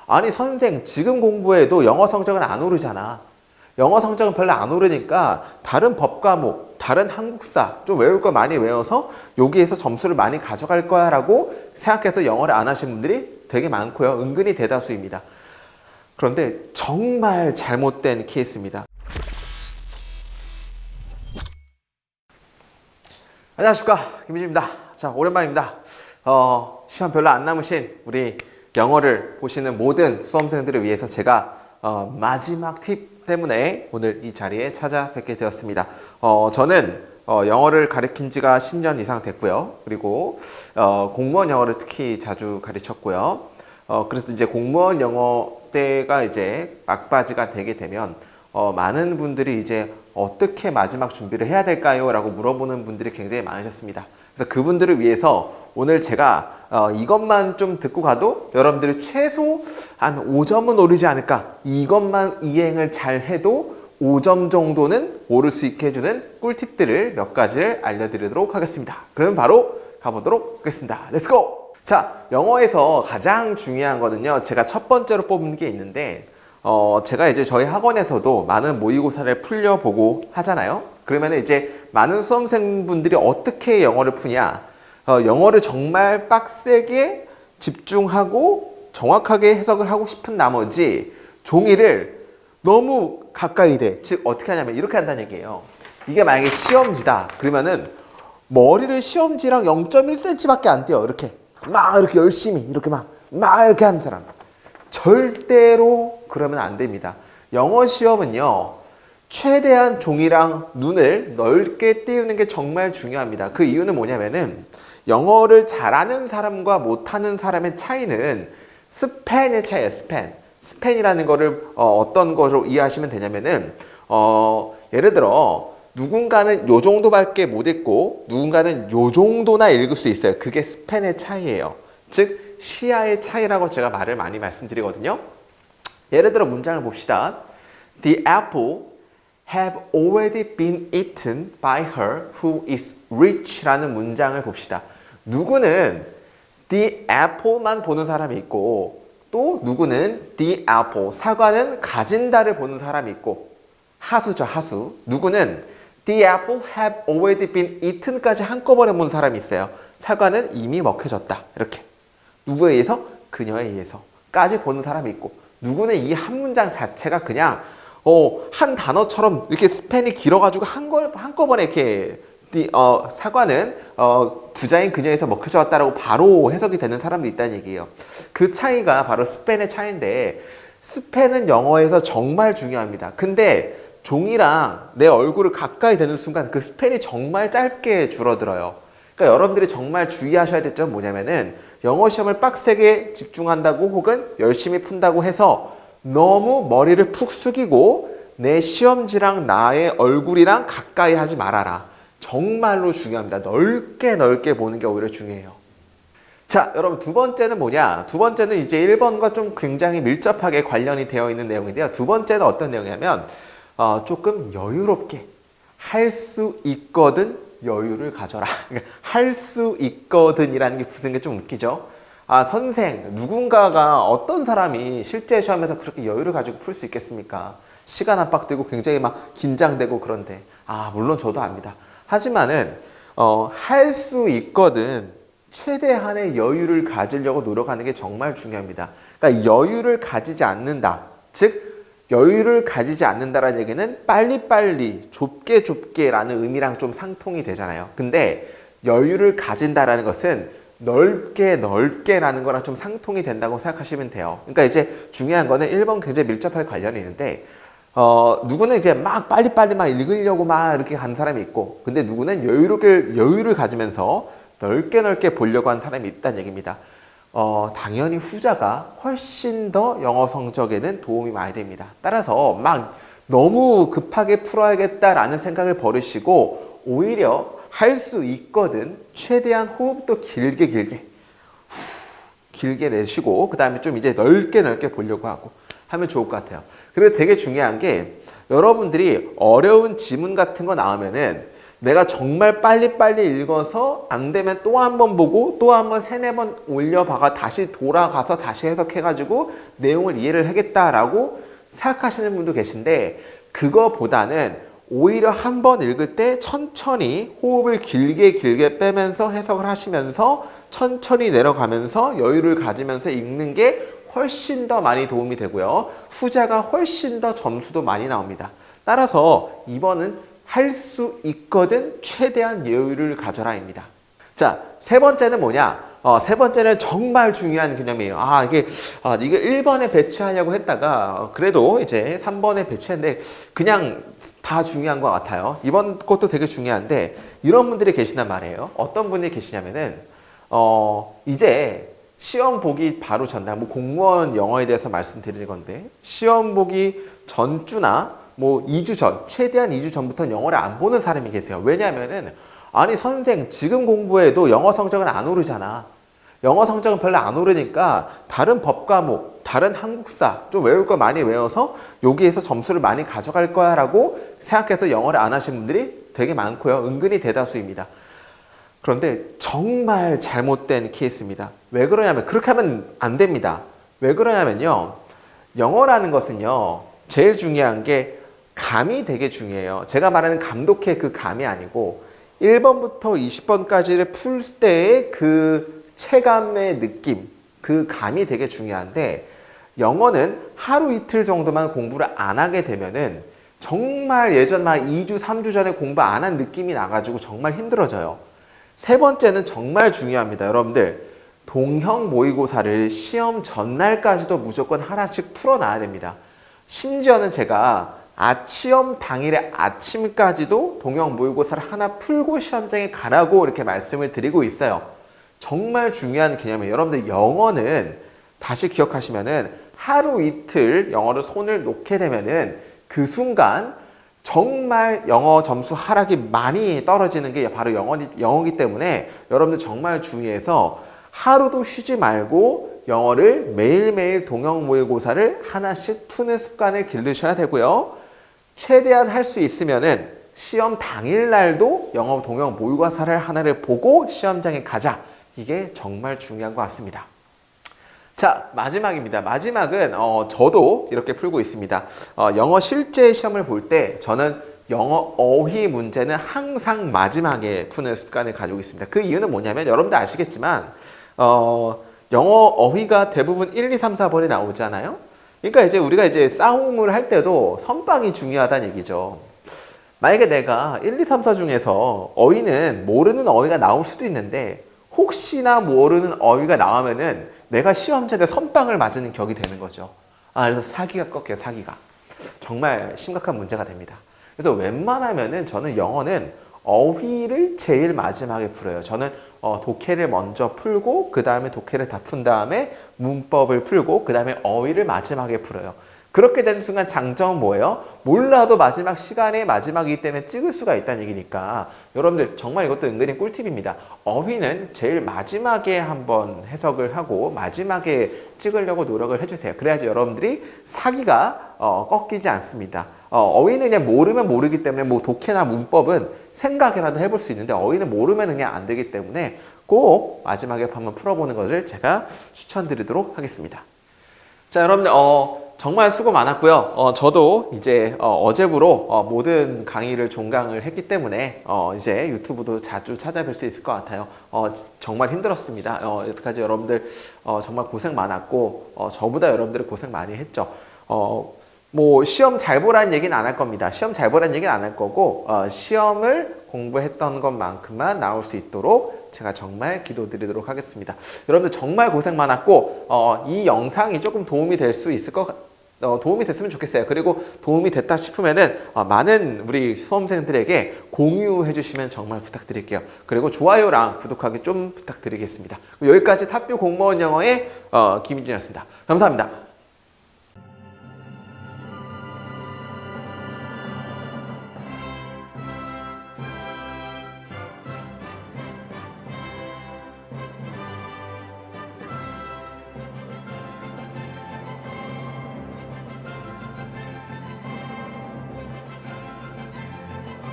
아니 선생 지금 공부해도 영어 성적은 안 오르잖아. 영어 성적은 별로 안 오르니까 다른 법 과목, 다른 한국사 좀 외울 거 많이 외워서 여기에서 점수를 많이 가져갈 거야 라고 생각해서 영어를 안 하신 분들이 되게 많고요. 은근히 대다수입니다. 그런데 정말 잘못된 케이스입니다. 안녕하십니까, 김민주입니다. 자, 오랜만입니다. 시간 별로 안 남으신 우리 영어를 보시는 모든 수험생들을 위해서 제가 마지막 팁 때문에 오늘 이 자리에 찾아뵙게 되었습니다. 저는 영어를 가르친 지가 10년 이상 됐고요. 그리고 공무원 영어를 특히 자주 가르쳤고요. 그래서 이제 공무원 영어 때가 이제 막바지가 되게 되면 많은 분들이 이제 어떻게 마지막 준비를 해야 될까요? 라고 물어보는 분들이 굉장히 많으셨습니다. 그래서 그분들을 위해서 오늘 제가 이것만 좀 듣고 가도 여러분들이 최소 한 5점은 오르지 않을까, 이것만 이행을 잘 해도 5점 정도는 오를 수 있게 해주는 꿀팁들을 몇 가지를 알려드리도록 하겠습니다. 그러면 바로 가보도록 하겠습니다. 렛츠고! 자, 영어에서 가장 중요한 거는요, 제가 첫 번째로 뽑은 게 있는데 제가 이제 저희 학원에서도 많은 모의고사를 풀려보고 하잖아요. 그러면 이제 많은 수험생분들이 어떻게 영어를 푸냐, 영어를 정말 빡세게 집중하고 정확하게 해석을 하고 싶은 나머지 종이를 너무 가까이 대, 즉 어떻게 하냐면 이렇게 한다는 얘기예요. 이게 만약에 시험지다 그러면은 머리를 시험지랑 0.1cm밖에 안 떼요. 이렇게 막 이렇게 열심히 이렇게 막 이렇게 하는 사람 절대로 그러면 안 됩니다. 영어 시험은요, 최대한 종이랑 눈을 넓게 띄우는 게 정말 중요합니다. 그 이유는 뭐냐면은 영어를 잘하는 사람과 못하는 사람의 차이는 스팬의 차이예요. 스팬이라는 거를 어떤 거로 이해하시면 되냐면은 예를 들어 누군가는 요 정도밖에 못 읽고 누군가는 요 정도나 읽을 수 있어요. 그게 스팬의 차이예요. 즉 시야의 차이라고 제가 말을 많이 말씀드리거든요. 예를 들어 문장을 봅시다. The apple have already been eaten by her who is rich 라는 문장을 봅시다. 누구는 the apple만 보는 사람이 있고 또 누구는 the apple, 사과는 가진다를 보는 사람이 있고 하수죠, 하수. 누구는 the apple have already been eaten까지 한꺼번에 본 사람이 있어요. 사과는 이미 먹혀졌다. 이렇게. 누구에 의해서? 그녀에 의해서까지 보는 사람이 있고, 누구는 이 한 문장 자체가 그냥 한 단어처럼 이렇게 스팬이 길어가지고 한꺼번에 이렇게 사과는 부자인 그녀에서 먹혀져 왔다라고 바로 해석이 되는 사람도 있다는 얘기예요. 그 차이가 바로 스팬의 차이인데, 스팬은 영어에서 정말 중요합니다. 근데 종이랑 내 얼굴을 가까이 대는 순간 그 스팬이 정말 짧게 줄어들어요. 그러니까 여러분들이 정말 주의하셔야 될 점은 뭐냐면은 영어 시험을 빡세게 집중한다고 혹은 열심히 푼다고 해서 너무 머리를 푹 숙이고 내 시험지랑 나의 얼굴이랑 가까이 하지 말아라. 정말로 중요합니다. 넓게 보는 게 오히려 중요해요. 자, 여러분 두 번째는 뭐냐? 두 번째는 이제 1번과 좀 굉장히 밀접하게 관련이 되어 있는 내용인데요. 두 번째는 어떤 내용이냐면 조금 여유롭게 할 수 있거든 여유를 가져라. 할 수 있거든 이라는 게 붙은 게 좀 웃기죠. 선생, 누군가가 어떤 사람이 실제 시험에서 그렇게 여유를 가지고 풀 수 있겠습니까? 시간 압박되고 굉장히 막 긴장되고 그런데 물론 저도 압니다. 하지만은 할 수 있거든 최대한의 여유를 가지려고 노력하는 게 정말 중요합니다. 그러니까 여유를 가지지 않는다. 즉 여유를 가지지 않는다라는 얘기는 빨리빨리, 좁게라는 의미랑 좀 상통이 되잖아요. 근데 여유를 가진다라는 것은 넓게라는 거랑 좀 상통이 된다고 생각하시면 돼요. 그러니까 이제 중요한 거는 1번 굉장히 밀접하게 관련이 있는데 누구는 이제 막 빨리빨리 막 읽으려고 막 이렇게 가는 사람이 있고, 근데 누구는 여유를 가지면서 넓게 보려고 하는 사람이 있다는 얘기입니다. 당연히 후자가 훨씬 더 영어 성적에는 도움이 많이 됩니다. 따라서 막 너무 급하게 풀어야겠다라는 생각을 버리시고 오히려 할 수 있거든 최대한 호흡도 길게 내쉬고 그 다음에 좀 이제 넓게 보려고 하고 하면 좋을 것 같아요. 그리고 되게 중요한 게 여러분들이 어려운 지문 같은 거 나오면은 내가 정말 빨리빨리 읽어서 안 되면 또 한 번 보고 또 한 번 세네 번 올려봐가 다시 돌아가서 다시 해석해가지고 내용을 이해를 하겠다라고 생각하시는 분도 계신데, 그거보다는 오히려 한 번 읽을 때 천천히 호흡을 길게 빼면서 해석을 하시면서 천천히 내려가면서 여유를 가지면서 읽는 게 훨씬 더 많이 도움이 되고요. 후자가 훨씬 더 점수도 많이 나옵니다. 따라서 2번은 할 수 있거든 최대한 여유를 가져라입니다. 자, 세 번째는 뭐냐? 세 번째는 정말 중요한 개념이에요. 이게 1번에 배치하려고 했다가 그래도 이제 3번에 배치했는데 그냥 다 중요한 것 같아요. 이번 것도 되게 중요한데 이런 분들이 계시단 말이에요. 어떤 분이 계시냐면은 이제 시험 보기 바로 전날, 뭐 공무원 영어에 대해서 말씀드릴 건데, 시험 보기 전주나 뭐 2주 전, 최대한 2주 전부터 영어를 안 보는 사람이 계세요. 왜냐하면은 아니 선생 지금 공부해도 영어 성적은 안 오르잖아. 영어 성적은 별로 안 오르니까 다른 법 과목, 다른 한국사 좀 외울 거 많이 외워서 여기에서 점수를 많이 가져갈 거야 라고 생각해서 영어를 안 하신 분들이 되게 많고요. 은근히 대다수입니다. 그런데 정말 잘못된 케이스입니다. 왜 그러냐면 그렇게 하면 안 됩니다. 왜 그러냐면요. 영어라는 것은요. 제일 중요한 게 감이 되게 중요해요. 제가 말하는 감독의 그 감이 아니고 1번부터 20번까지를 풀 때의 그 체감의 느낌, 그 감이 되게 중요한데, 영어는 하루 이틀 정도만 공부를 안 하게 되면은 정말 예전 막 2주, 3주 전에 공부 안 한 느낌이 나가지고 정말 힘들어져요. 세 번째는 정말 중요합니다. 여러분들, 동형 모의고사를 시험 전날까지도 무조건 하나씩 풀어놔야 됩니다. 심지어는 제가 시험 당일의 아침까지도 동형 모의고사를 하나 풀고 시험장에 가라고 이렇게 말씀을 드리고 있어요. 정말 중요한 개념이에요. 여러분들 영어는 다시 기억하시면은 하루 이틀 영어를 손을 놓게 되면은 그 순간 정말 영어 점수 하락이 많이 떨어지는 게 바로 영어이기 때문에 여러분들 정말 주의해서 하루도 쉬지 말고 영어를 매일매일 동형 모의고사를 하나씩 푸는 습관을 기르셔야 되고요. 최대한 할 수 있으면은 시험 당일날도 영어 동형 모의고사를 하나를 보고 시험장에 가자. 이게 정말 중요한 것 같습니다. 자, 마지막입니다. 마지막은 저도 이렇게 풀고 있습니다. 영어 실제 시험을 볼 때 저는 영어 어휘 문제는 항상 마지막에 푸는 습관을 가지고 있습니다. 그 이유는 뭐냐면 여러분들 아시겠지만 영어 어휘가 대부분 1, 2, 3, 4번이 나오잖아요. 그러니까 이제 우리가 이제 싸움을 할 때도 선빵이 중요하다는 얘기죠. 만약에 내가 1, 2, 3, 4 중에서 어휘는 모르는 어휘가 나올 수도 있는데 혹시나 모르는 어휘가 나오면은 내가 시험장에 선빵을 맞는 격이 되는 거죠. 그래서 사기가 꺾여요, 사기가. 정말 심각한 문제가 됩니다. 그래서 웬만하면은 저는 영어는 어휘를 제일 마지막에 풀어요. 저는 독해를 먼저 풀고 그 다음에 독해를 다 푼 다음에 문법을 풀고 그 다음에 어휘를 마지막에 풀어요. 그렇게 되는 순간 장점은 뭐예요? 몰라도 마지막 시간에 마지막이기 때문에 찍을 수가 있다는 얘기니까 여러분들 정말 이것도 은근히 꿀팁입니다. 어휘는 제일 마지막에 한번 해석을 하고 마지막에 찍으려고 노력을 해주세요. 그래야지 여러분들이 사기가 꺾이지 않습니다. 어휘는 그냥 모르면 모르기 때문에 뭐 독해나 문법은 생각이라도 해볼 수 있는데 어휘는 모르면 그냥 안 되기 때문에 꼭 마지막에 한번 풀어보는 것을 제가 추천드리도록 하겠습니다. 자, 여러분들 정말 수고 많았고요. 저도 이제 어제부로 모든 강의를 종강을 했기 때문에 이제 유튜브도 자주 찾아뵐 수 있을 것 같아요. 정말 힘들었습니다. 여태까지 여러분들 정말 고생 많았고 저보다 여러분들이 고생 많이 했죠. 뭐 시험 잘 보라는 얘기는 안 할 겁니다. 시험 잘 보라는 얘기는 안 할 거고 시험을 공부했던 것만큼만 나올 수 있도록 제가 정말 기도드리도록 하겠습니다. 여러분들 정말 고생 많았고 이 영상이 조금 도움이 될 수 있을 도움이 됐으면 좋겠어요. 그리고 도움이 됐다 싶으면은 많은 우리 수험생들에게 공유해 주시면 정말 부탁드릴게요. 그리고 좋아요랑 구독하기 좀 부탁드리겠습니다. 여기까지 탑뷰 공무원 영어의 김희준이었습니다. 감사합니다.